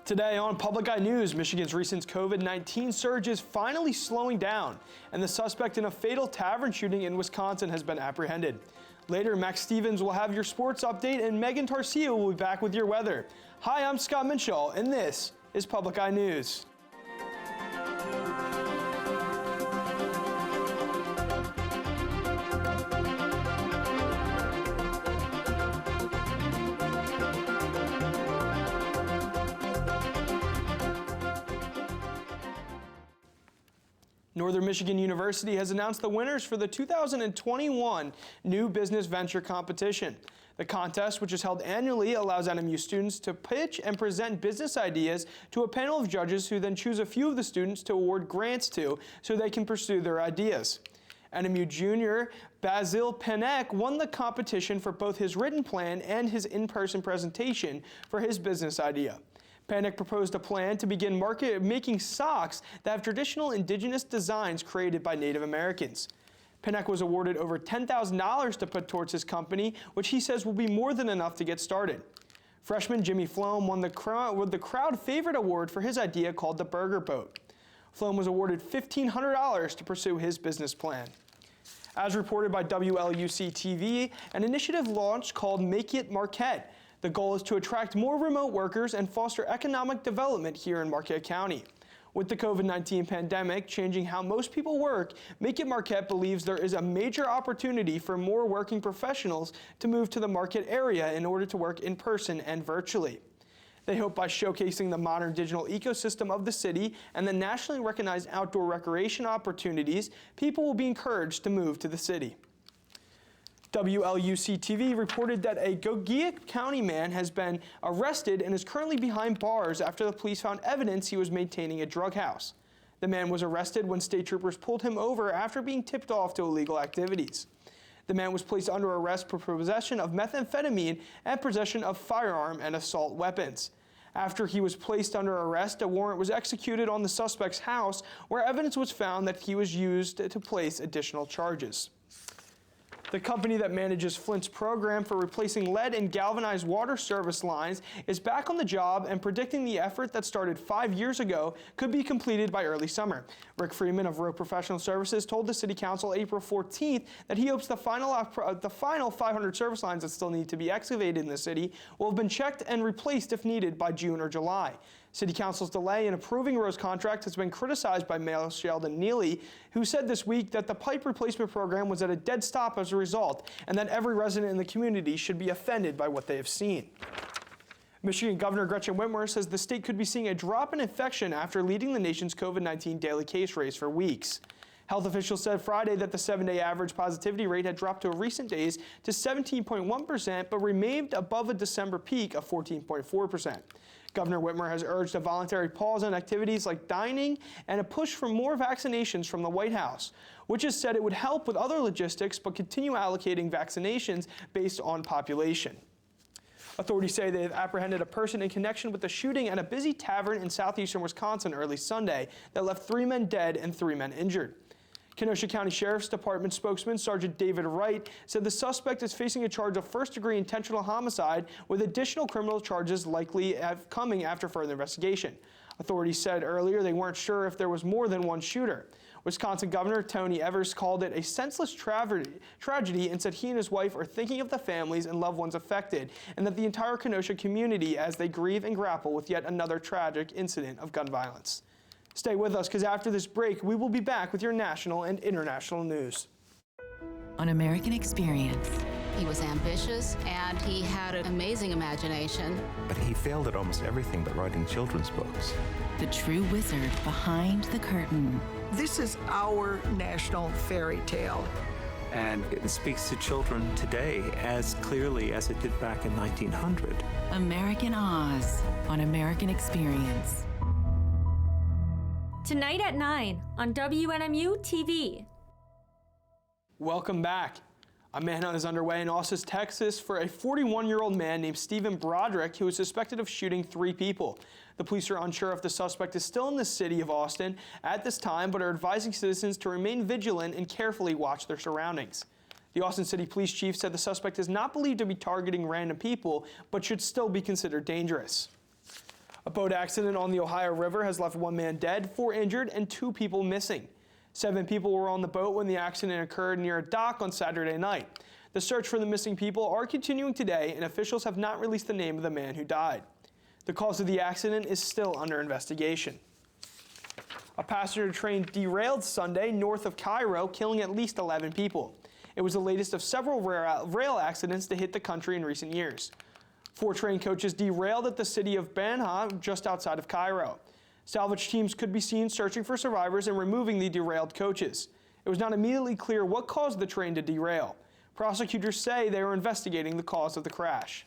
Today on Public Eye News, Michigan's recent COVID-19 surge is finally slowing down, and the suspect in a fatal tavern shooting in Wisconsin has been apprehended. Later, Max Stevens will have your sports update, and Megan Tarcio will be back with your weather. Hi, I'm Scott Minshaw, and this is Public Eye News. Northern Michigan University has announced the winners for the 2021 New Business Venture Competition. The contest, which is held annually, allows NMU students to pitch and present business ideas to a panel of judges who then choose a few of the students to award grants to so they can pursue their ideas. NMU junior Basil Panek won the competition for both his written plan and his in-person presentation for his business idea. Panek proposed a plan to begin making socks that have traditional indigenous designs created by Native Americans. Panek was awarded over $10,000 to put towards his company, which he says will be more than enough to get started. Freshman Jimmy Floam won the crowd favorite award for his idea called the Burger Boat. Floam was awarded $1,500 to pursue his business plan. As reported by WNMU-TV, an initiative launched called Make It Marquette. The goal is to attract more remote workers and foster economic development here in Marquette County. With the COVID-19 pandemic changing how most people work, Make It Marquette believes there is a major opportunity for more working professionals to move to the Marquette area in order to work in person and virtually. They hope by showcasing the modern digital ecosystem of the city and the nationally recognized outdoor recreation opportunities, people will be encouraged to move to the city. WLUC-TV reported that a Gogeek County man has been arrested and is currently behind bars after the police found evidence he was maintaining a drug house. The man was arrested when state troopers pulled him over after being tipped off to illegal activities. The man was placed under arrest for possession of methamphetamine and possession of firearm and assault weapons. After he was placed under arrest, a warrant was executed on the suspect's house, where evidence was found that he was used to place additional charges. The company that manages Flint's program for replacing lead in galvanized water service lines is back on the job and predicting the effort that started 5 years ago could be completed by early summer. Rick Freeman of Rowe Professional Services told the City Council April 14th that he hopes the final 500 service lines that still need to be excavated in the city will have been checked and replaced if needed by June or July. City Council's delay in approving Rowe's contract has been criticized by Mayor Sheldon Neely, who said this week that the pipe replacement program was at a dead stop as a result, and that every resident in the community should be offended by what they have seen. Michigan Governor Gretchen Whitmer says the state could be seeing a drop in infection after leading the nation's COVID-19 daily case race for weeks. Health officials said Friday that the 7-day average positivity rate had dropped to recent days to 17.1%, but remained above a December peak of 14.4%. Governor Whitmer has urged a voluntary pause on activities like dining and a push for more vaccinations from the White House, which has said it would help with other logistics but continue allocating vaccinations based on population. Authorities say they have apprehended a person in connection with the shooting at a busy tavern in southeastern Wisconsin early Sunday that left 3 men dead and 3 men injured. Kenosha County Sheriff's Department spokesman Sergeant David Wright said the suspect is facing a charge of first-degree intentional homicide with additional criminal charges likely coming after further investigation. Authorities said earlier they weren't sure if there was more than one shooter. Wisconsin Governor Tony Evers called it a senseless tragedy and said he and his wife are thinking of the families and loved ones affected and that the entire Kenosha community as they grieve and grapple with yet another tragic incident of gun violence. Stay with us because after this break, we will be back with your national and international news. On American Experience. He was ambitious and he had an amazing imagination. But he failed at almost everything but writing children's books. The true wizard behind the curtain. This is our national fairy tale. And it speaks to children today as clearly as it did back in 1900. American Oz on American Experience. Tonight at 9 on WNMU-TV. Welcome back. A manhunt is underway in Austin, Texas for a 41-year-old man named Stephen Broderick who is suspected of shooting 3 people. The police are unsure if the suspect is still in the city of Austin at this time, but are advising citizens to remain vigilant and carefully watch their surroundings. The Austin City Police Chief said the suspect is not believed to be targeting random people, but should still be considered dangerous. A boat accident on the Ohio River has left 1 man dead, 4 injured, and 2 people missing. 7 people were on the boat when the accident occurred near a dock on Saturday night. The search for the missing people are continuing today, and officials have not released the name of the man who died. The cause of the accident is still under investigation. A passenger train derailed Sunday north of Cairo, killing at least 11 people. It was the latest of several rail accidents to hit the country in recent years. 4 train coaches derailed at the city of Banha, just outside of Cairo. Salvage teams could be seen searching for survivors and removing the derailed coaches. It was not immediately clear what caused the train to derail. Prosecutors say they are investigating the cause of the crash.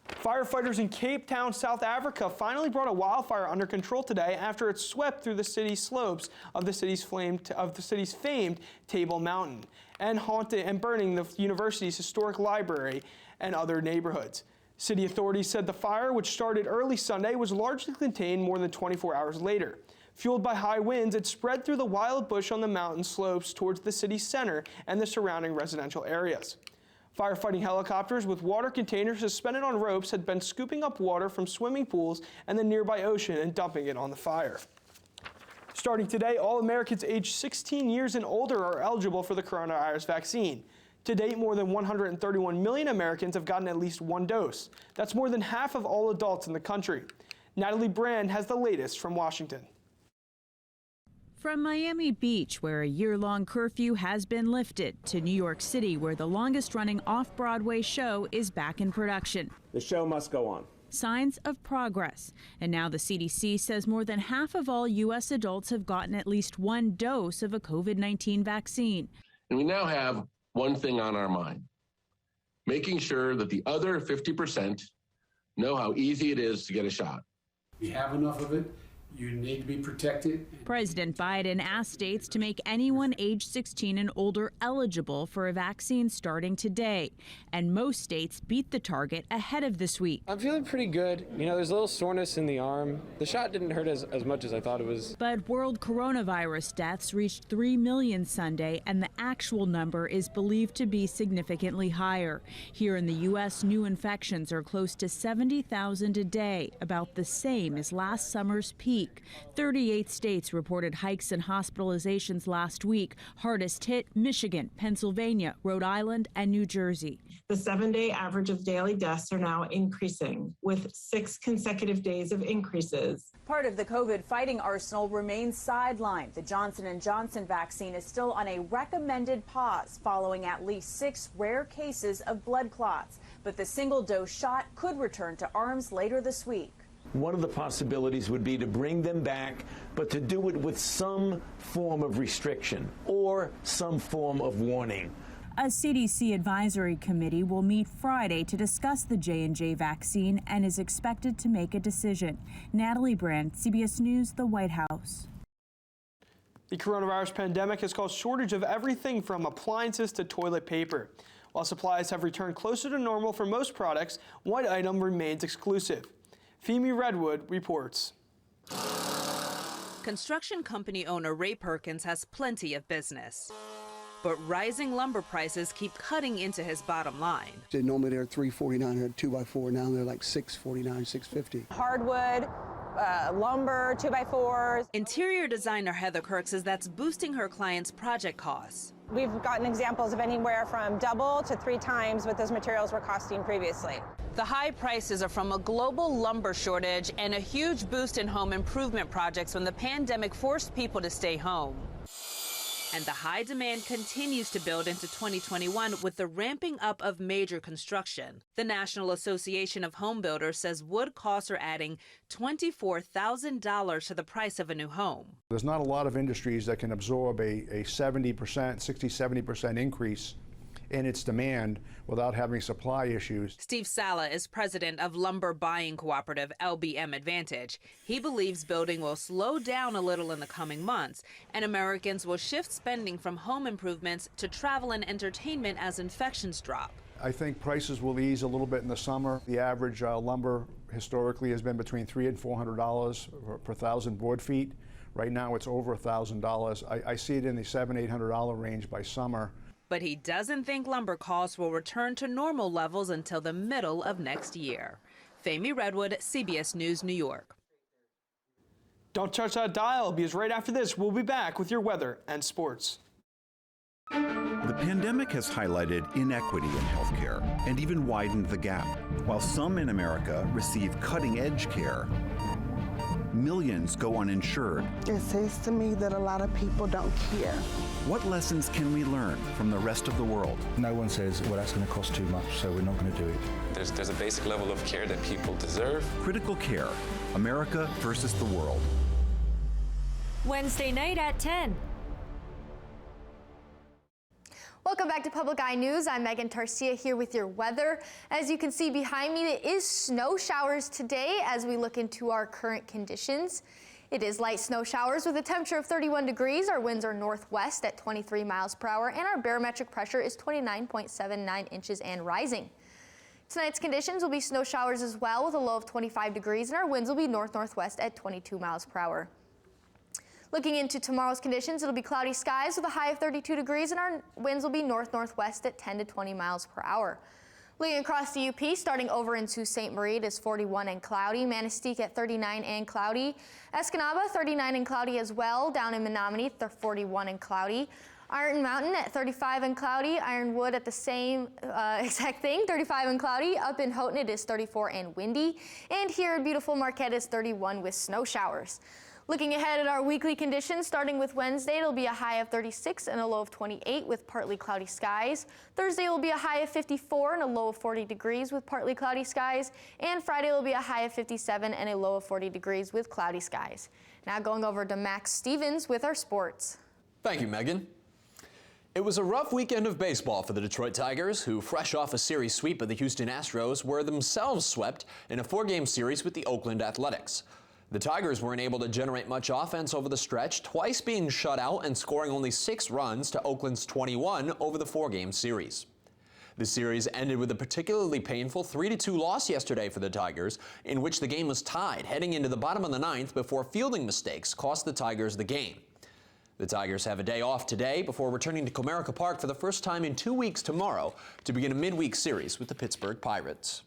Firefighters in Cape Town, South Africa finally brought a wildfire under control today after it swept through the city's slopes of the city's famed Table Mountain and burning the university's historic library and other neighborhoods. City authorities said the fire, which started early Sunday, was largely contained more than 24 hours later. Fueled by high winds, it spread through the wild bush on the mountain slopes towards the city's center and the surrounding residential areas. Firefighting helicopters with water containers suspended on ropes had been scooping up water from swimming pools and the nearby ocean and dumping it on the fire. Starting today, all Americans aged 16 years and older are eligible for the coronavirus vaccine. To date, more than 131 million Americans have gotten at least 1 dose. That's more than half of all adults in the country. Natalie Brand has the latest from Washington. From Miami Beach, where a year-long curfew has been lifted, to New York City, where the longest-running off-Broadway show is back in production. The show must go on. Signs of progress. And now the CDC says more than half of all U.S. adults have gotten at least 1 dose of a COVID-19 vaccine. And we now have one thing on our mind: making sure that the other 50% know how easy it is to get a shot. We have enough of it. You need to be protected. President Biden asked states to make anyone age 16 and older eligible for a vaccine starting today. And most states beat the target ahead of this week. I'm feeling pretty good. You know, there's a little soreness in the arm. The shot didn't hurt as much as I thought it was. But world coronavirus deaths reached 3 million Sunday, and the actual number is believed to be significantly higher. Here in the U.S., new infections are close to 70,000 a day, about the same as last summer's peak. 38 states reported hikes in hospitalizations last week. Hardest hit Michigan, Pennsylvania, Rhode Island, and New Jersey. The 7-day average of daily deaths are now increasing, with 6 consecutive days of increases. Part of the COVID fighting arsenal remains sidelined. The Johnson & Johnson vaccine is still on a recommended pause following at least 6 rare cases of blood clots. But the single-dose shot could return to arms later this week. One of the possibilities would be to bring them back, but to do it with some form of restriction or some form of warning. A CDC advisory committee will meet Friday to discuss the J&J vaccine and is expected to make a decision. Natalie Brand, CBS News, the White House. The coronavirus pandemic has caused shortage of everything from appliances to toilet paper. While supplies have returned closer to normal for most products, one item remains exclusive. Femi Redwood reports. Construction company owner Ray Perkins has plenty of business, but rising lumber prices keep cutting into his bottom line. Normally they're $349 a 2x4. Now they're like $649, $650. Hardwood, lumber, 2x4s. Interior designer Heather Kirk says that's boosting her clients' project costs. We've gotten examples of anywhere from double to 3 times what those materials were costing previously. The high prices are from a global lumber shortage and a huge boost in home improvement projects when the pandemic forced people to stay home. And the high demand continues to build into 2021 with the ramping up of major construction. The National Association of Home Builders says wood costs are adding $24,000 to the price of a new home. There's not a lot of industries that can absorb a 70%, 60-70% increase in its demand without having supply issues. Steve Sala is president of lumber buying cooperative LBM Advantage. He believes building will slow down a little in the coming months, and Americans will shift spending from home improvements to travel and entertainment as infections drop. I think prices will ease a little bit in the summer. The average lumber historically has been between $300 and $400 per 1,000 board feet. Right now it's over $1,000. I see it in the $700, $800 range by summer. But he doesn't think lumber costs will return to normal levels until the middle of next year. Fahmy Redwood, CBS News, New York. Don't touch that dial, because right after this, we'll be back with your weather and sports. The pandemic has highlighted inequity in healthcare and even widened the gap. While some in America receive cutting-edge care, millions go uninsured. It says to me that a lot of people don't care. What lessons can we learn from the rest of the world? No one says, well, that's going to cost too much, so we're not going to do it. There's a basic level of care that people deserve. Critical Care, America versus the world. Wednesday night at 10. Welcome back to Public Eye News. I'm Megan Tarcia here with your weather. As you can see behind me, it is snow showers today as we look into our current conditions. It is light snow showers with a temperature of 31 degrees. Our winds are northwest at 23 miles per hour, and our barometric pressure is 29.79 inches and rising. Tonight's conditions will be snow showers as well with a low of 25 degrees, and our winds will be north-northwest at 22 miles per hour. Looking into tomorrow's conditions, it'll be cloudy skies with a high of 32 degrees, and our winds will be north-northwest at 10 to 20 miles per hour. Looking across the UP, starting over into St. Marie, it is 41 and cloudy. Manistee at 39 and cloudy. Escanaba, 39 and cloudy as well. Down in Menominee, they're 41 and cloudy. Iron Mountain at 35 and cloudy. Ironwood at the same exact thing, 35 and cloudy. Up in Houghton, it is 34 and windy. And here in beautiful Marquette is 31 with snow showers. Looking ahead at our weekly conditions, starting with Wednesday, it'll be a high of 36 and a low of 28 with partly cloudy skies. Thursday will be a high of 54 and a low of 40 degrees with partly cloudy skies. And Friday will be a high of 57 and a low of 40 degrees with cloudy skies. Now going over to Max Stevens with our sports. Thank you, Megan. It was a rough weekend of baseball for the Detroit Tigers, who, fresh off a series sweep of the Houston Astros, were themselves swept in a 4-game series with the Oakland Athletics. The Tigers weren't able to generate much offense over the stretch, twice being shut out and scoring only 6 runs to Oakland's 21 over the 4-game series. The series ended with a particularly painful 3-2 loss yesterday for the Tigers, in which the game was tied heading into the bottom of the 9th before fielding mistakes cost the Tigers the game. The Tigers have a day off today before returning to Comerica Park for the first time in 2 weeks tomorrow to begin a midweek series with the Pittsburgh Pirates.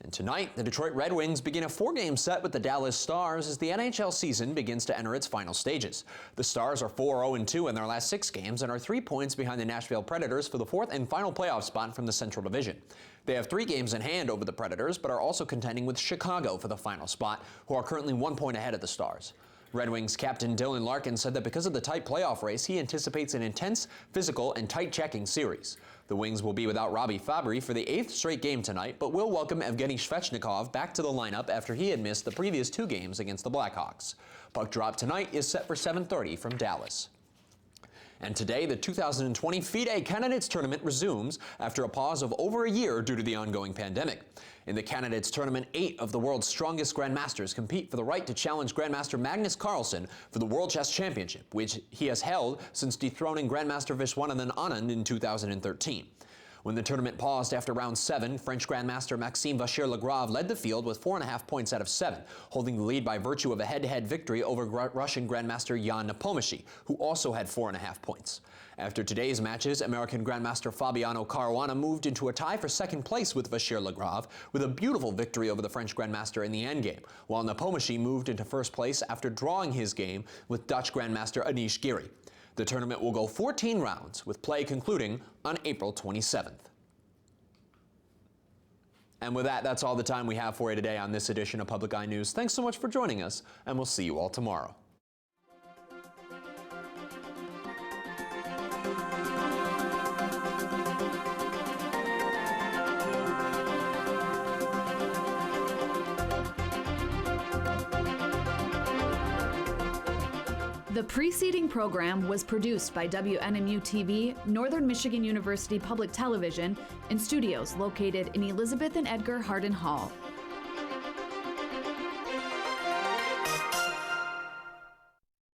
And tonight, the Detroit Red Wings begin a 4-game set with the Dallas Stars as the NHL season begins to enter its final stages. The Stars are 4-0-2 in their last 6 games and are 3 points behind the Nashville Predators for the 4th and final playoff spot from the Central Division. They have 3 games in hand over the Predators, but are also contending with Chicago for the final spot, who are currently 1 point ahead of the Stars. Red Wings captain Dylan Larkin said that because of the tight playoff race, he anticipates an intense, physical, and tight-checking series. The Wings will be without Robbie Fabry for the 8th straight game tonight, but will welcome Evgeny Svechnikov back to the lineup after he had missed the previous 2 games against the Blackhawks. Puck drop tonight is set for 7:30 from Dallas. And today, the 2020 FIDE Candidates Tournament resumes after a pause of over a year due to the ongoing pandemic. In the Candidates Tournament, 8 of the world's strongest grandmasters compete for the right to challenge Grandmaster Magnus Carlsen for the World Chess Championship, which he has held since dethroning Grandmaster Viswanathan Anand in 2013. When the tournament paused after round 7, French Grandmaster Maxime Vachier-Lagrave led the field with 4.5 points out of 7, holding the lead by virtue of a head-to-head victory over Russian Grandmaster Jan Nepomniachtchi, who also had 4.5 points. After today's matches, American Grandmaster Fabiano Caruana moved into a tie for 2nd place with Vachier-Lagrave, with a beautiful victory over the French Grandmaster in the endgame, while Nepomniachtchi moved into 1st place after drawing his game with Dutch Grandmaster Anish Giri. The tournament will go 14 rounds, with play concluding on April 27th. And with that, that's all the time we have for you today on this edition of Public Eye News. Thanks so much for joining us, and we'll see you all tomorrow. The preceding program was produced by WNMU-TV, Northern Michigan University Public Television, in studios located in Elizabeth and Edgar Hardin Hall.